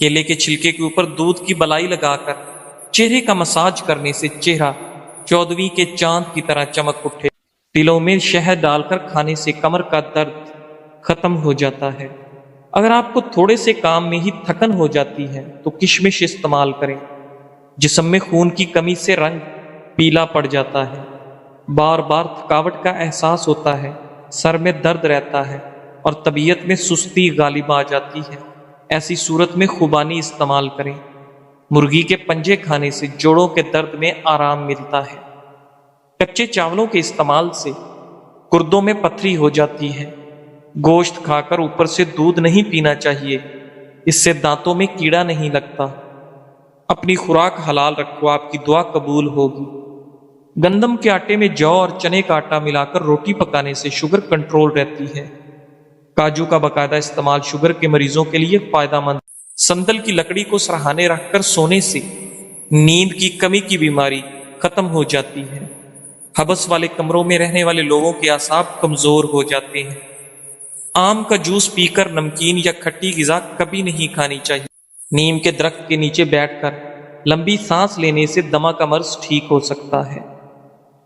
کیلے کے چھلکے کے اوپر دودھ کی بلائی لگا کر چہرے کا مساج کرنے سے چہرہ 14ویں کے چاند کی طرح چمک اٹھے۔ تلوں میں شہد ڈال کر کھانے سے کمر کا درد ختم ہو جاتا ہے۔ اگر آپ کو تھوڑے سے کام میں ہی تھکن ہو جاتی ہے تو کشمش استعمال کریں۔ جسم میں خون کی کمی سے رنگ پیلا پڑ جاتا ہے، بار بار تھکاوٹ کا احساس ہوتا ہے، سر میں درد رہتا ہے اور طبیعت میں سستی غالب آ جاتی ہے، ایسی صورت میں خوبانی استعمال کریں۔ مرغی کے پنجے کھانے سے جوڑوں کے درد میں آرام ملتا ہے۔ کچے چاولوں کے استعمال سے گردوں میں پتھری ہو جاتی ہے۔ گوشت کھا کر اوپر سے دودھ نہیں پینا چاہیے، اس سے دانتوں میں کیڑا نہیں لگتا۔ اپنی خوراک حلال رکھو، آپ کی دعا قبول ہوگی۔ گندم کے آٹے میں جو اور چنے کا آٹا ملا کر روٹی پکانے سے شوگر کنٹرول رہتی ہے۔ کاجو کا باقاعدہ استعمال شوگر کے مریضوں کے لیے فائدہ مند۔ سندل کی لکڑی کو سرہانے رکھ کر سونے سے نیند کی کمی کی بیماری ختم ہو جاتی ہے۔ حبس والے کمروں میں رہنے والے لوگوں کے اعصاب کمزور ہو جاتے ہیں۔ آم کا جوس پی کر نمکین یا کھٹی غذا کبھی نہیں کھانی چاہیے۔ نیم کے درخت کے نیچے بیٹھ کر لمبی سانس لینے سے دمہ کا مرض ٹھیک ہو سکتا ہے۔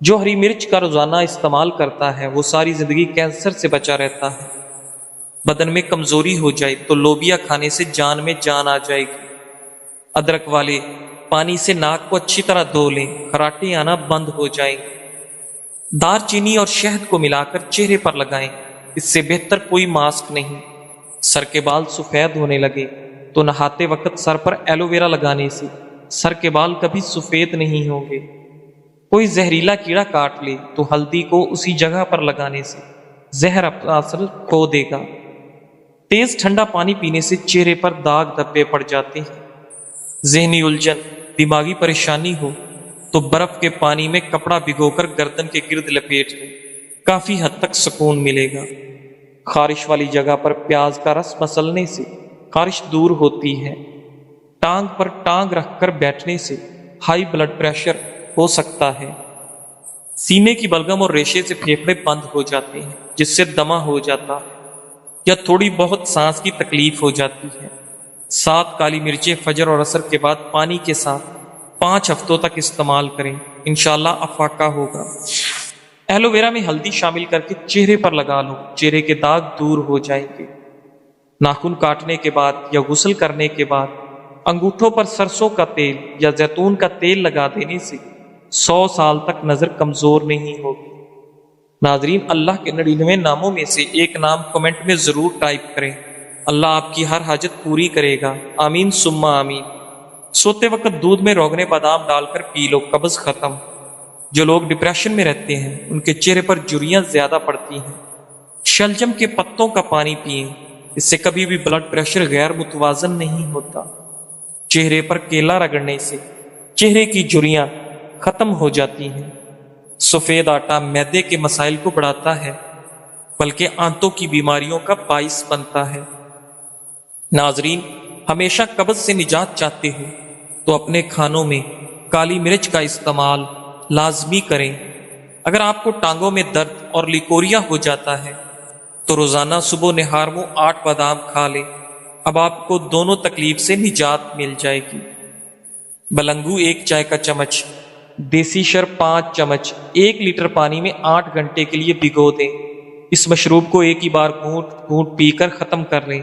جو ہری مرچ کا روزانہ استعمال کرتا ہے وہ ساری زندگی کینسر سے بچا رہتا ہے۔ بدن میں کمزوری ہو جائے تو لوبیا کھانے سے جان میں جان آ جائے گی۔ ادرک والے پانی سے ناک کو اچھی طرح دھو لیں، خراٹے آنا بند ہو جائیں گے۔ دار چینی اور شہد کو ملا کر چہرے پر لگائیں، اس سے بہتر کوئی ماسک نہیں۔ سر کے بال سفید ہونے لگے تو نہاتے وقت سر پر ایلو ویرا لگانے سے سر کے بال کبھی سفید نہیں ہوں گے۔ کوئی زہریلا کیڑا کاٹ لے تو ہلدی کو اسی جگہ پر لگانے سے زہر اپنا اثر کھو دے گا۔ تیز ٹھنڈا پانی پینے سے چہرے پر داغ دھبے پڑ جاتے ہیں۔ ذہنی الجھن، دماغی پریشانی ہو تو برف کے پانی میں کپڑا بھگو کر گردن کے گرد لپیٹ لیں، کافی حد تک سکون ملے گا۔ خارش والی جگہ پر پیاز کا رس مسلنے سے خارش دور ہوتی ہے۔ ٹانگ پر ٹانگ رکھ کر بیٹھنے سے ہائی بلڈ پریشر ہو سکتا ہے۔ سینے کی بلغم اور ریشے سے پھیپھڑے بند ہو جاتے ہیں، جس سے دمہ ہو جاتا ہے یا تھوڑی بہت سانس کی تکلیف ہو جاتی ہے۔ 7 کالی مرچیں فجر اور عصر کے بعد پانی کے ساتھ 5 ہفتوں تک استعمال کریں، انشاءاللہ افاقہ ہوگا۔ ایلو ویرا میں ہلدی شامل کر کے چہرے پر لگا لو، چہرے کے داغ دور ہو جائیں گے۔ ناخن کاٹنے کے بعد یا غسل کرنے کے بعد انگوٹھوں پر سرسوں کا تیل یا زیتون کا تیل لگا دینے سے 100 سال تک نظر کمزور نہیں ہوگی۔ ناظرین، اللہ کے 99 ناموں میں سے ایک نام کمنٹ میں ضرور ٹائپ کریں، اللہ آپ کی ہر حاجت پوری کرے گا، آمین ثم آمین۔ سوتے وقت دودھ میں روغن بادام ڈال کر پی لو، قبض ختم۔ جو لوگ ڈپریشن میں رہتے ہیں ان کے چہرے پر جھریاں زیادہ پڑتی ہیں۔ شلجم کے پتوں کا پانی پئیں، اس سے کبھی بھی بلڈ پریشر غیر متوازن نہیں ہوتا۔ چہرے پر کیلا رگڑنے سے چہرے کی جھریاں ختم ہو جاتی ہیں۔ سفید آٹا معدے کے مسائل کو بڑھاتا ہے بلکہ آنتوں کی بیماریوں کا باعث بنتا ہے۔ ناظرین، ہمیشہ قبض سے نجات چاہتے ہو تو اپنے کھانوں میں کالی مرچ کا استعمال لازمی کریں۔ اگر آپ کو ٹانگوں میں درد اور لیکوریا ہو جاتا ہے تو روزانہ صبح نہار منہ 8 بادام کھا لیں، اب آپ کو دونوں تکلیف سے نجات مل جائے گی۔ بلنگو 1 چائے کا چمچ، دیسی شر 5 چمچ 1 لیٹر پانی میں 8 گھنٹے کے لیے بھگو دیں۔ اس مشروب کو ایک ہی بار گھونٹ گھونٹ پی کر ختم کر لیں۔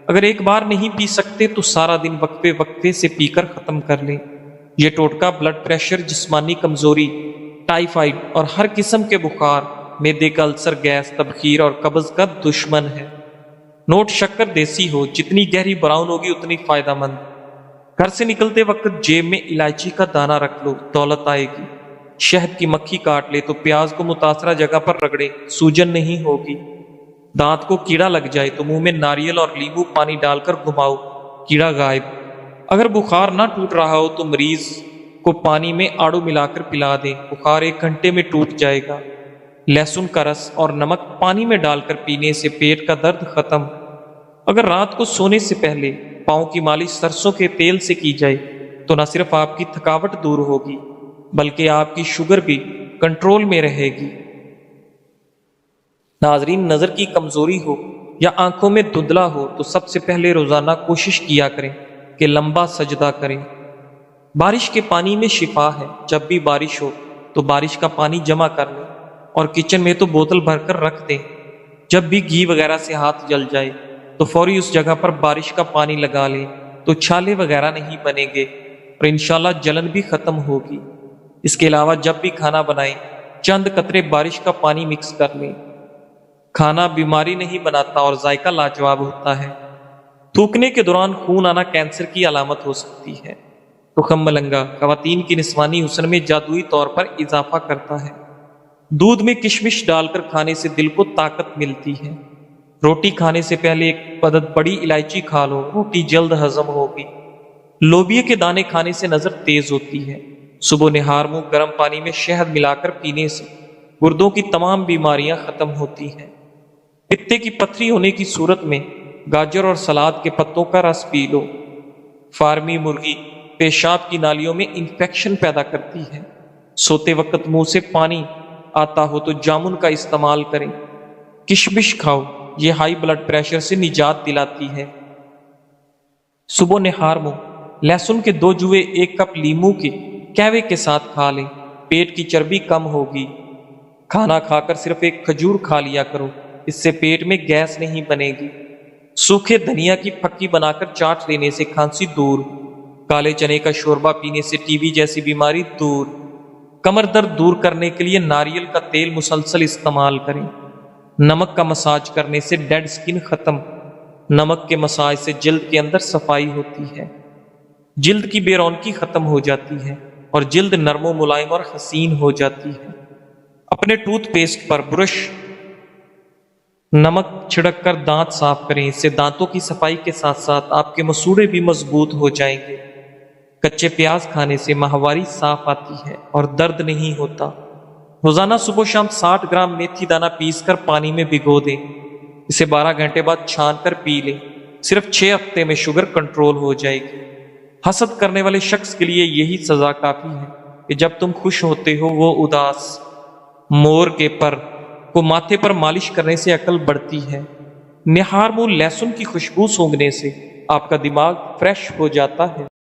اگر ایک بار نہیں پی سکتے تو سارا دن وقفے وقفے سے پی کر ختم کر لیں۔ یہ ٹوٹکا بلڈ پریشر، جسمانی کمزوری، ٹائیفائڈ اور ہر قسم کے بخار، معدے کا السر، گیس، تبخیر اور قبض کا دشمن ہے۔ نوٹ شکر دیسی ہو، جتنی گہری براؤن ہوگی اتنی فائدہ مند۔ گھر سے نکلتے وقت جیب میں الائچی کا دانہ رکھ لو، دولت آئے گی۔ شہد کی مکھی کاٹ لے تو پیاز کو متاثرہ جگہ پر رگڑے، سوجن نہیں ہوگی۔ دانت کو کیڑا لگ جائے تو منہ میں ناریل اور لیمو پانی ڈال کر گھماؤ، کیڑا غائب۔ اگر بخار نہ ٹوٹ رہا ہو تو مریض کو پانی میں آڑو ملا کر پلا دیں، بخار 1 گھنٹے میں ٹوٹ جائے گا۔ لہسن کا رس اور نمک پانی میں ڈال کر پینے سے پیٹ کا درد ختم۔ اگر رات کو سونے سے پہلے پاؤں کی مالش سرسوں کے تیل سے کی جائے تو نہ صرف آپ کی تھکاوٹ دور ہوگی بلکہ آپ کی شوگر بھی کنٹرول میں رہے گی۔ ناظرین، نظر کی کمزوری ہو یا آنکھوں میں دھندلا ہو تو سب سے پہلے روزانہ کوشش کیا کریں کہ لمبا سجدہ کریں۔ بارش کے پانی میں شفا ہے، جب بھی بارش ہو تو بارش کا پانی جمع کر لیں اور کچن میں تو بوتل بھر کر رکھ دیں۔ جب بھی گھی وغیرہ سے ہاتھ جل جائے تو فوری اس جگہ پر بارش کا پانی لگا لیں تو چھالے وغیرہ نہیں بنیں گے اور انشاءاللہ جلن بھی ختم ہوگی۔ اس کے علاوہ جب بھی کھانا بنائیں چند قطرے بارش کا پانی مکس کر لیں۔ کھانا بیماری نہیں بناتا اور ذائقہ لاجواب ہوتا ہے۔ تھوکنے کے دوران خون آنا کینسر کی علامت ہو سکتی ہے۔ تخم ملنگا خواتین کی نسوانی حسن میں جادوئی طور پر اضافہ کرتا ہے۔ دودھ میں کشمش ڈال کر کھانے سے دل کو طاقت ملتی ہے۔ روٹی کھانے سے پہلے ایک عدد بڑی الائچی کھا لو، روٹی جلد ہضم ہوگی۔ لوبیا کے دانے کھانے سے نظر تیز ہوتی ہے۔ صبح نہار منہ گرم پانی میں شہد ملا کر پینے سے گردوں کی تمام بیماریاں ختم ہوتی ہیں۔ پتے کی پتھری ہونے کی صورت میں گاجر اور سلاد کے پتوں کا رس پی لو۔ فارمی مرغی پیشاب کی نالیوں میں انفیکشن پیدا کرتی ہے۔ سوتے وقت منہ سے پانی آتا ہو تو جامن کا استعمال کریں۔ کشمش کھاؤ، یہ ہائی بلڈ پریشر سے نجات دلاتی ہے۔ صبح نہار منہ لہسن کے 2 جوے 1 کپ لیموں کے قہوے کے ساتھ کھا لیں، پیٹ کی چربی کم ہوگی۔ کھانا کھا کر صرف 1 کھجور کھا لیا کرو، اس سے پیٹ میں گیس نہیں بنے گی۔ سوکھے دھنیا کی پھکی بنا کر چاٹ لینے سے کھانسی دور۔ کالے چنے کا شوربہ پینے سے ٹی بی جیسی بیماری دور۔ کمر درد دور کرنے کے لیے ناریل کا تیل مسلسل استعمال کریں۔ نمک کا مساج کرنے سے ڈیڈ سکن ختم۔ نمک کے مساج سے جلد کے اندر صفائی ہوتی ہے، جلد کی بے رونقی ختم ہو جاتی ہے اور جلد نرم و ملائم اور حسین ہو جاتی ہے۔ اپنے ٹوتھ پیسٹ پر برش نمک چھڑک کر دانت صاف کریں، اس سے دانتوں کی صفائی کے ساتھ ساتھ آپ کے مسوڑے بھی مضبوط ہو جائیں گے۔ کچے پیاز کھانے سے ماہواری صاف آتی ہے اور درد نہیں ہوتا۔ روزانہ صبح و شام 60 گرام میتھی دانہ پیس کر پانی میں بھگو دیں، اسے 12 گھنٹے بعد چھان کر پی لیں۔ صرف 6 ہفتے میں شوگر کنٹرول ہو جائے گی۔ حسد کرنے والے شخص کے لیے یہی سزا کافی ہے کہ جب تم خوش ہوتے ہو وہ اداس۔ مور کے پر کو ماتھے پر مالش کرنے سے عقل بڑھتی ہے۔ نہار منہ لہسن کی خوشبو سونگھنے سے آپ کا دماغ فریش ہو جاتا ہے۔